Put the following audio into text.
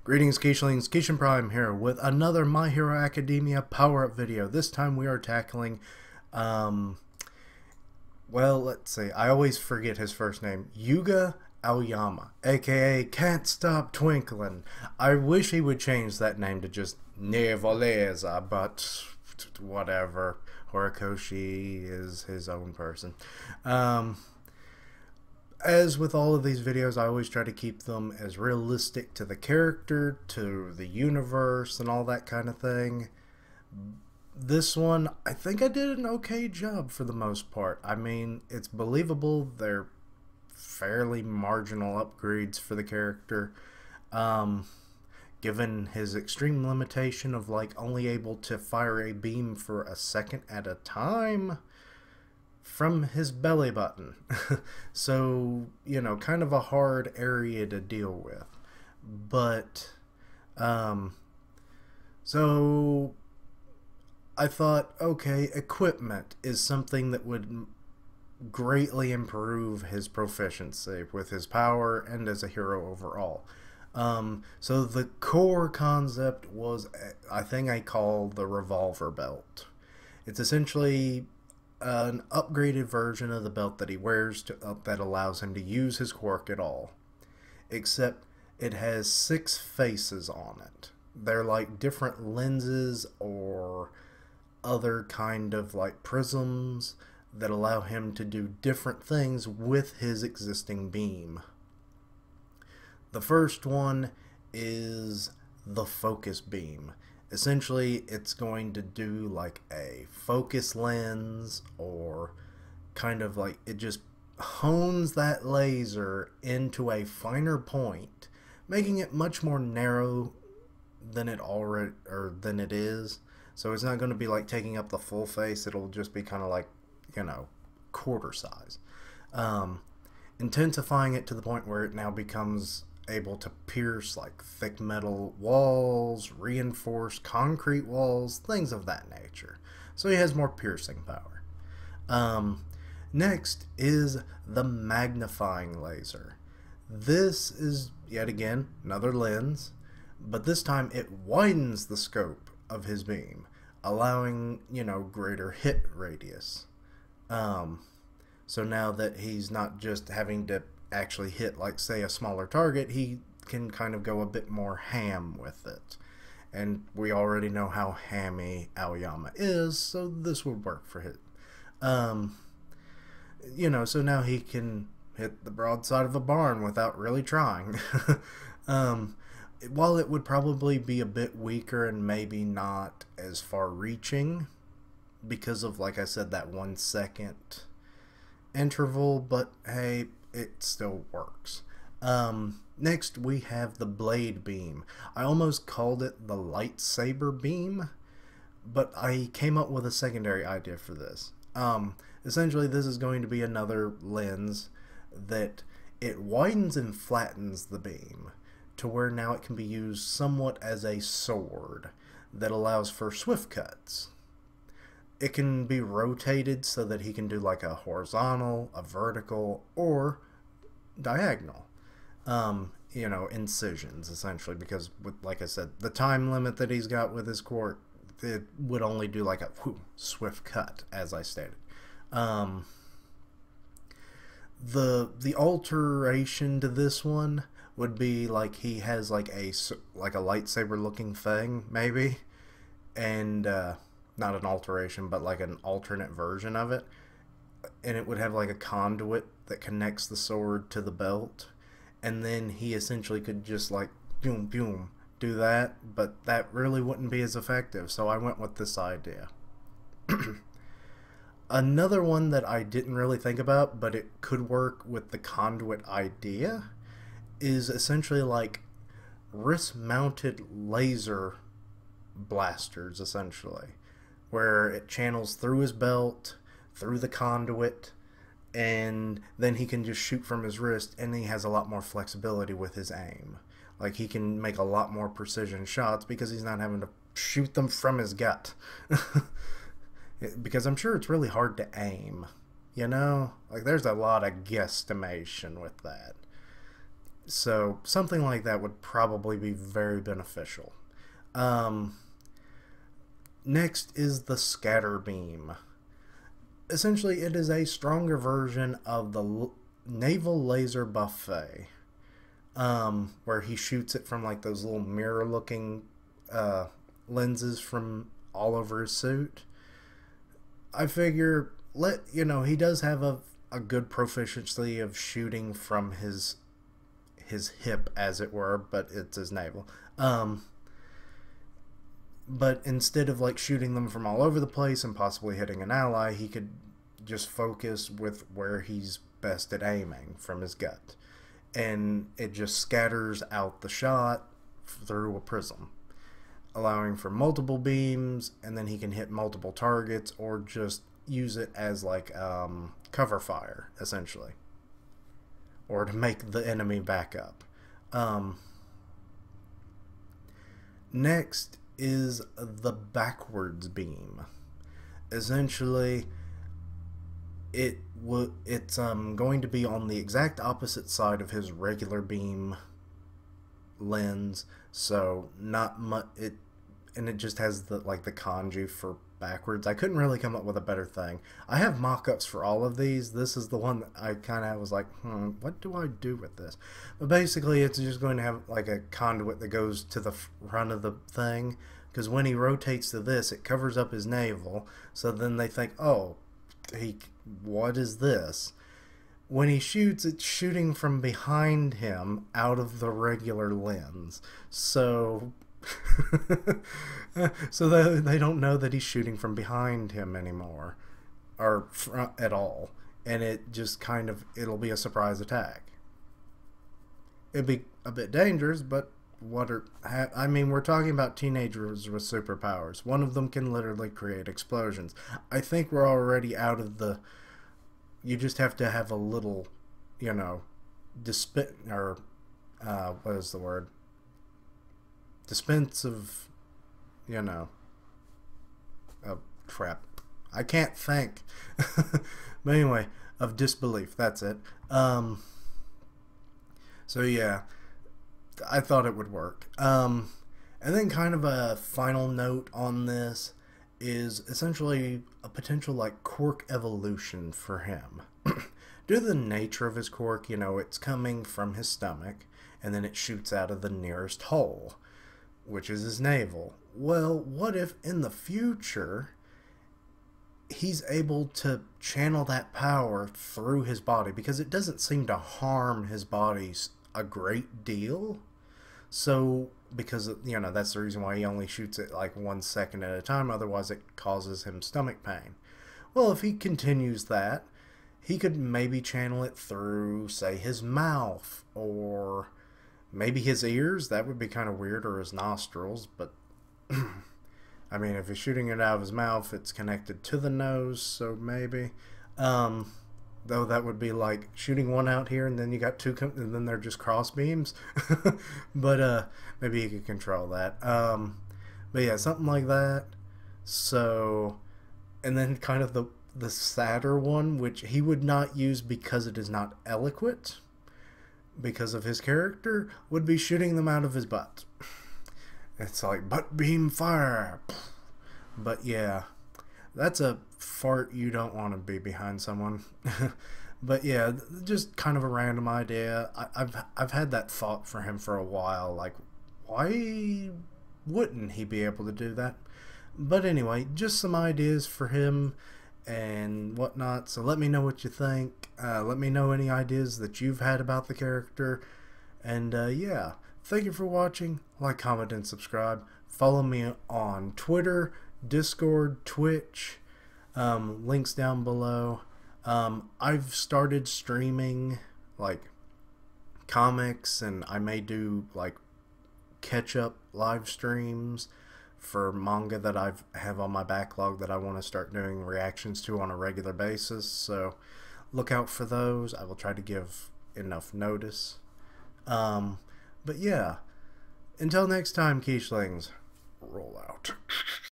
Greetings, Keishlings. Keishan Prime here with another My Hero Academia power-up video. This time we are tackling, well, let's see. I always forget his first name. Yuga Aoyama, aka Can't Stop Twinkling. I wish he would change that name to just Nevoleza, but whatever. Horikoshi is his own person. As with all of these videos, I always try to keep them as realistic to the character, to the universe, and all that kind of thing. This one, I think I did an okay job for the most part. I mean, it's believable. They're fairly marginal upgrades for the character. Given his extreme limitation of like only able to fire a beam for a second at a time from his belly button. So, you know, kind of a hard area to deal with. But, so I thought, okay, equipment is something that would greatly improve his proficiency with his power and as a hero overall. So the core concept was a thing I call the Revolver Belt. It's essentially an upgraded version of the belt that he wears that allows him to use his quirk at all. Except it has 6 faces on it. They're like different lenses or other kind of like prisms that allow him to do different things with his existing beam. The first one is the focus beam. Essentially, it's going to do like a focus lens, or kind of like it just hones that laser into a finer point, making it much more narrow than it already than it is. So it's not going to be like taking up the full face. It'll just be kind of like, you know, quarter size, intensifying it to the point where it now becomes able to pierce like thick metal walls, reinforced concrete walls, things of that nature. So he has more piercing power. Next is the magnifying laser. This is yet again another lens, but this time it widens the scope of his beam, allowing, you know, greater hit radius. So now that he's not just having to actually hit, like, say, a smaller target, he can kind of go a bit more ham with it. And we already know how hammy Aoyama is, so this would work for him. You know, so now he can hit the broadside of a barn without really trying. While it would probably be a bit weaker and maybe not as far-reaching because of, like I said, that 1 second interval, but hey, it still works. Next we have the blade beam. I almost called it the lightsaber beam, but I came up with a secondary idea for this. Essentially, this is going to be another lens that it widens and flattens the beam to where now it can be used somewhat as a sword that allows for swift cuts. It can be rotated so that he can do like a horizontal, a vertical, or diagonal, you know, incisions, essentially, because with, like I said, the time limit that he's got with his quirk, it would only do like a swift cut, as I stated. The alteration to this one would be like he has like a lightsaber looking thing, maybe, and not an alteration, but like an alternate version of it, and it would have like a conduit that connects the sword to the belt, and then he essentially could just like boom boom do that, but that really wouldn't be as effective, so I went with this idea. Another one that I didn't really think about, but it could work with the conduit idea, is essentially like wrist-mounted laser blasters, essentially, where it channels through his belt, through the conduit, and then he can just shoot from his wrist, and he has a lot more flexibility with his aim. Like, he can make a lot more precision shots because he's not having to shoot them from his gut. Because I'm sure it's really hard to aim, you know? Like, there's a lot of guesstimation with that. So something like that would probably be very beneficial. Um, Next is the scatter beam. Essentially, it is a stronger version of the naval laser buffet, where he shoots it from like those little mirror-looking lenses from all over his suit. I figure, he does have a good proficiency of shooting from his hip, as it were, but it's his navel. But instead of like shooting them from all over the place and possibly hitting an ally, he could just focus with where he's best at aiming from his gut. And it just scatters out the shot through a prism, allowing for multiple beams, and then he can hit multiple targets or just use it as like cover fire, essentially, or to make the enemy back up. Next is the backwards beam. Essentially, it's going to be on the exact opposite side of his regular beam lens, so not much. And it just has the kanji for backwards. I couldn't really come up with a better thing. I have mock-ups for all of these. This is the one that I kind of was like, what do I do with this? But basically, it's just going to have like a conduit that goes to the front of the thing, because when he rotates to this, it covers up his navel. So then they think, oh, what is this? When he shoots, it's shooting from behind him out of the regular lens. So so they don't know that he's shooting from behind him anymore, or front at all, and it just it'll be a surprise attack. It'd be a bit dangerous, but we're talking about teenagers with superpowers. One of them can literally create explosions. I think we're already out of the, you just have to have a little, what is the word? Dispense of, crap. I can't think. But anyway, of disbelief. That's it. So yeah, I thought it would work. And then kind of a final note on this is essentially a potential quirk evolution for him. Due to the nature of his quirk, it's coming from his stomach, and then it shoots out of the nearest hole, which is his navel. Well, what if in the future he's able to channel that power through his body, because it doesn't seem to harm his body a great deal. So, because, that's the reason why he only shoots it 1 second at a time, otherwise it causes him stomach pain. Well, if he continues that, he could maybe channel it through, say, his mouth, or maybe his ears. That would be kind of weird, or his nostrils, but I mean, if he's shooting it out of his mouth, it's connected to the nose, so maybe. Though that would be like shooting one out here, and then you got two, and then they're just cross beams. But maybe he could control that. But yeah, something like that. So, and then kind of the sadder one, which he would not use because it is not eloquent, because of his character, would be shooting them out of his butt. It's like butt beam fire. But yeah, that's a fart you don't want to be behind someone. But yeah, just kind of a random idea. I've had that thought for him for a while, like, why wouldn't he be able to do that? But anyway, just some ideas for him and whatnot. So let me know what you think. Let me know any ideas that you've had about the character. And yeah, thank you for watching. Like, comment, and subscribe. Follow me on Twitter, Discord, Twitch. Links down below. I've started streaming comics, and I may do catch-up live streams for manga that I have on my backlog that I want to start doing reactions to on a regular basis. So look out for those. I will try to give enough notice. But yeah, until next time, Quiche-lings, roll out.